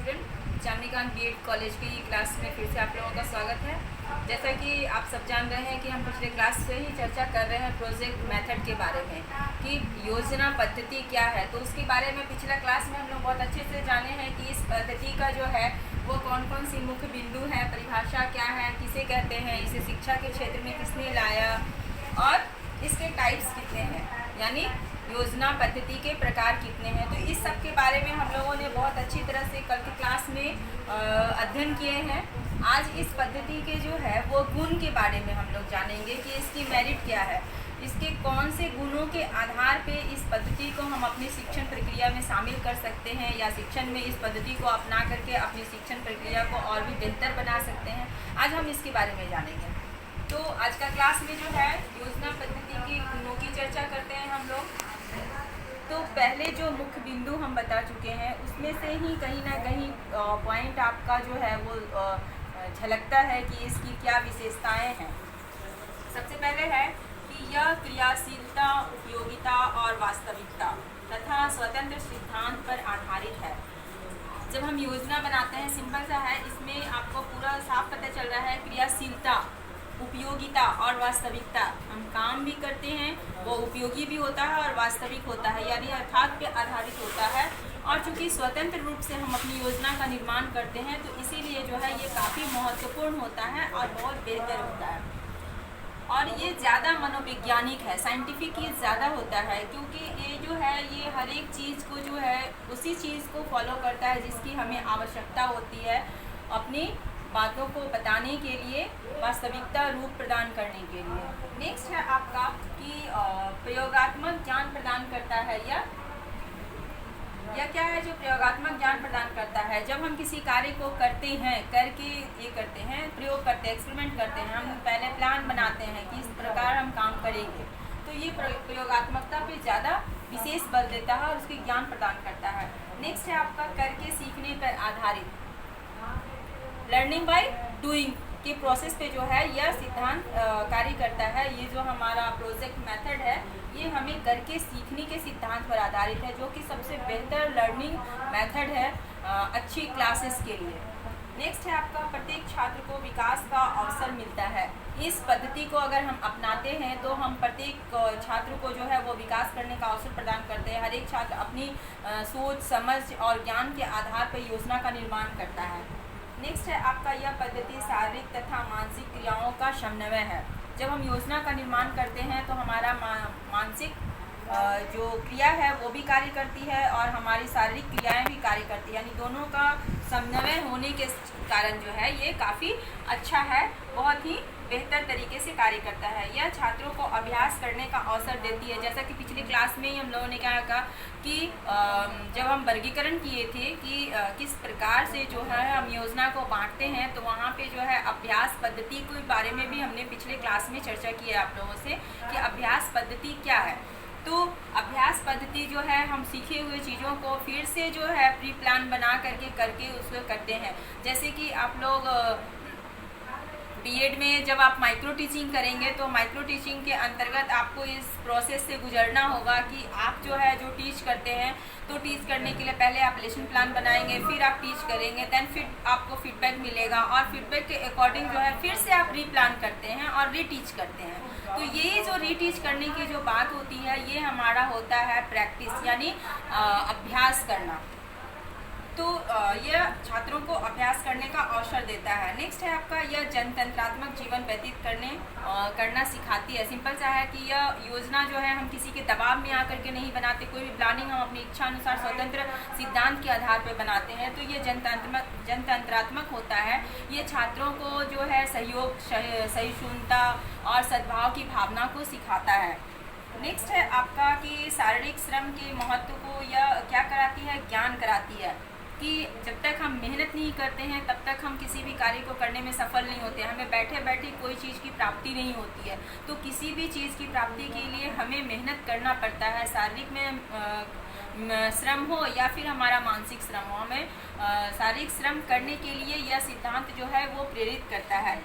Student, चांदनीकांत BEd college की class में फिर से आप लोगों का स्वागत है। जैसा कि आप सब जान रहे हैं कि हम पिछले क्लास से ही चर्चा कर रहे हैं प्रोजेक्ट मेथड के बारे में कि योजना पद्धति क्या है। तो उसके बारे में पिछला क्लास में हम लोग बहुत अच्छे से जाने हैं कि इस पद्धति का जो है वो कौन कौन सी मुख्य बिंदु है, परिभाषा क्या है, किसे कहते हैं, इसे शिक्षा के क्षेत्र में किसने लाया और इसके टाइप्स कितने हैं, यानी योजना पद्धति के प्रकार कितने हैं। तो इस सब के बारे में हम लोगों ने बहुत अच्छी तरह से कल की क्लास में अध्ययन किए हैं। आज इस पद्धति के जो है वो गुण के बारे में हम लोग जानेंगे कि इसकी मेरिट क्या है, इसके कौन से गुणों के आधार पे इस पद्धति को हम अपनी शिक्षण प्रक्रिया में शामिल कर सकते हैं या शिक्षण में इस पद्धति को अपना करके अपनी शिक्षण प्रक्रिया को और भी बेहतर बना सकते हैं। आज हम इसके बारे में जानेंगे। तो आज का क्लास में जो है योजना पद्धति के गुणों की चर्चा करते हैं हम लोग। तो पहले जो मुख्य बिंदु हम बता चुके हैं उसमें से ही कहीं ना कहीं पॉइंट आपका जो है वो झलकता है कि इसकी क्या विशेषताएं हैं। सबसे पहले है कि यह क्रियाशीलता, उपयोगिता और वास्तविकता तथा स्वतंत्र सिद्धांत पर आधारित है। जब हम योजना बनाते हैं, सिंपल सा है, इसमें आपको पूरा साफ पता चल रहा है क्रियाशीलता, उपयोगिता और वास्तविकता। हम काम भी करते हैं, वो उपयोगी भी होता है और वास्तविक होता है, यानी यथार्थ पे आधारित होता है। और चूंकि स्वतंत्र रूप से हम अपनी योजना का निर्माण करते हैं तो इसीलिए जो है ये काफ़ी महत्वपूर्ण होता है और बहुत बेहतर होता है। और ये ज़्यादा मनोवैज्ञानिक है, साइंटिफिक ये ज़्यादा होता है, क्योंकि ये जो है ये हर एक चीज़ को जो है उसी चीज़ को फॉलो करता है जिसकी हमें आवश्यकता होती है अपनी बातों को बताने के लिए, वास्तविकता रूप प्रदान करने के लिए। नेक्स्ट है आपका कि प्रयोगात्मक ज्ञान प्रदान करता है। या क्या है जो प्रयोगात्मक ज्ञान प्रदान करता है? जब हम किसी कार्य को करते हैं, प्रयोग करते हैं, एक्सपेरिमेंट करते हैं, हम पहले प्लान बनाते हैं कि इस प्रकार हम काम करेंगे, तो ये प्रयोगात्मकता पे ज़्यादा विशेष बल देता है और उसकी ज्ञान प्रदान करता है। नेक्स्ट है आपका करके सीखने पर आधारित, लर्निंग बाय डूइंग के प्रोसेस पे जो है यह सिद्धांत कार्य करता है। ये जो हमारा प्रोजेक्ट मेथड है ये हमें करके सीखने के सिद्धांत पर आधारित है, जो कि सबसे बेहतर लर्निंग मेथड है अच्छी क्लासेस के लिए। नेक्स्ट है आपका प्रत्येक छात्र को विकास का अवसर मिलता है। इस पद्धति को अगर हम अपनाते हैं तो हम प्रत्येक छात्र को जो है वो विकास करने का अवसर प्रदान करते हैं। हर एक छात्र अपनी सोच, समझ और ज्ञान के आधार पर योजना का निर्माण करता है। नेक्स्ट है आपका यह पद्धति शारीरिक तथा मानसिक क्रियाओं का समन्वय है। जब हम योजना का निर्माण करते हैं तो हमारा मानसिक जो क्रिया है वो भी कार्य करती है और हमारी शारीरिक क्रियाएं भी कार्य करती है, यानी दोनों का समन्वय होने के कारण जो है ये काफ़ी अच्छा है, बहुत ही बेहतर तरीके से कार्य करता है। यह छात्रों को अभ्यास करने का अवसर देती है। जैसा कि पिछली क्लास में ही हम लोगों ने क्या कहा कि जब हम वर्गीकरण किए थे कि किस प्रकार से जो है हम योजना को बांटते हैं, तो वहाँ पे जो है अभ्यास पद्धति के बारे में भी हमने पिछले क्लास में चर्चा की है आप लोगों से कि अभ्यास पद्धति क्या है। तो अभ्यास पद्धति जो है हम सीखे हुए चीज़ों को फिर से जो है प्री प्लान बना करके उसको करते हैं। जैसे कि आप लोग बीएड में जब आप माइक्रो टीचिंग करेंगे तो माइक्रो टीचिंग के अंतर्गत आपको इस प्रोसेस से गुजरना होगा कि आप जो है जो टीच करते हैं तो टीच करने के लिए पहले आप लेसन प्लान बनाएंगे, फिर आप टीच करेंगे, देन फिर आपको फीडबैक मिलेगा और फीडबैक के अकॉर्डिंग जो है फिर से आप रीप्लान करते हैं और रीटीच करते हैं। तो ये जो रीटीच करने की जो बात होती है ये हमारा होता है प्रैक्टिस, यानी अभ्यास करना। तो यह छात्रों को अभ्यास करने का अवसर देता है। नेक्स्ट है आपका यह जनतंत्रात्मक जीवन व्यतीत करना सिखाती है। सिंपल सा है कि यह योजना जो है हम किसी के दबाव में आकर के नहीं बनाते, कोई भी प्लानिंग हम अपनी इच्छा अनुसार स्वतंत्र सिद्धांत के आधार पर बनाते हैं, तो ये जनतंत्रात्मक होता है। ये छात्रों को जो है सहयोग, सहिष्णुता और सद्भाव की भावना को सिखाता है। नेक्स्ट है आपका कि शारीरिक श्रम के महत्व को यह क्या कराती है, ज्ञान कराती है कि जब तक हम मेहनत नहीं करते हैं तब तक हम किसी भी कार्य को करने में सफल नहीं होते। हमें बैठे बैठे कोई चीज़ की प्राप्ति नहीं होती है, तो किसी भी चीज़ की प्राप्ति के लिए हमें मेहनत करना पड़ता है। शारीरिक में श्रम हो या फिर हमारा मानसिक श्रम हो, हमें शारीरिक श्रम करने के लिए यह सिद्धांत जो है वो प्रेरित करता है।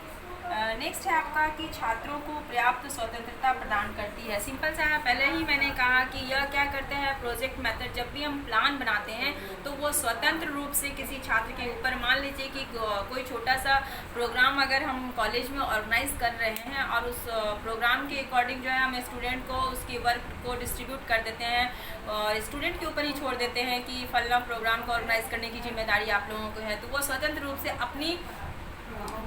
नेक्स्ट है आपका कि छात्रों को पर्याप्त स्वतंत्रता प्रदान करती है। सिंपल सा है, पहले ही मैंने कहा कि यह क्या करते हैं, प्रोजेक्ट मेथड जब भी हम प्लान बनाते हैं तो वो स्वतंत्र रूप से किसी छात्र के ऊपर, मान लीजिए कि कोई छोटा सा प्रोग्राम अगर हम कॉलेज में ऑर्गेनाइज कर रहे हैं और उस प्रोग्राम के अकॉर्डिंग जो है हम स्टूडेंट को उसके वर्क को डिस्ट्रीब्यूट कर देते हैं और स्टूडेंट के ऊपर ही छोड़ देते हैं कि फलना प्रोग्राम को ऑर्गेनाइज करने की जिम्मेदारी आप लोगों को है, तो वो स्वतंत्र रूप से अपनी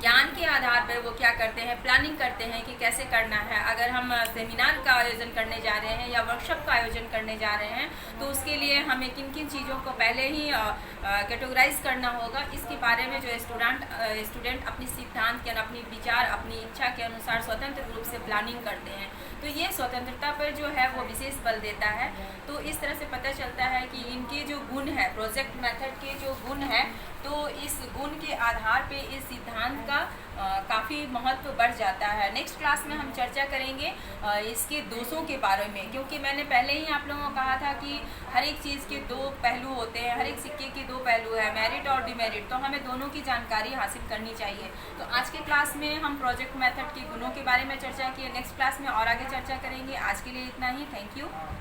ज्ञान के आधार पर वो क्या करते हैं, प्लानिंग करते हैं कि कैसे करना है। अगर हम सेमिनार का आयोजन करने जा रहे हैं या वर्कशॉप का आयोजन करने जा रहे हैं तो उसके लिए हमें किन किन चीज़ों को पहले ही कैटेगराइज करना होगा, इसके बारे में जो स्टूडेंट अपनी सिद्धांत के, अपनी विचार, अपनी इच्छा के अनुसार स्वतंत्र रूप से प्लानिंग करते हैं। तो ये स्वतंत्रता पर जो है वो विशेष बल देता है। तो इस तरह से पता चलता है कि इनके जो गुण है, प्रोजेक्ट मेथड के जो गुण है, तो इस गुण के आधार पे इस सिद्धांत का काफ़ी महत्व बढ़ जाता है। नेक्स्ट क्लास में हम चर्चा करेंगे इसके दोषों के बारे में, क्योंकि मैंने पहले ही आप लोगों को कहा था कि हर एक चीज़ के दो पहलू होते हैं, हर एक सिक्के के दो पहलू है, मेरिट और डिमेरिट, तो हमें दोनों की जानकारी हासिल करनी चाहिए। तो आज के क्लास में हम प्रोजेक्ट मेथड के गुणों के बारे में चर्चा किए, नेक्स्ट क्लास में और आगे चर्चा करेंगे। आज के लिए इतना ही, थैंक यू।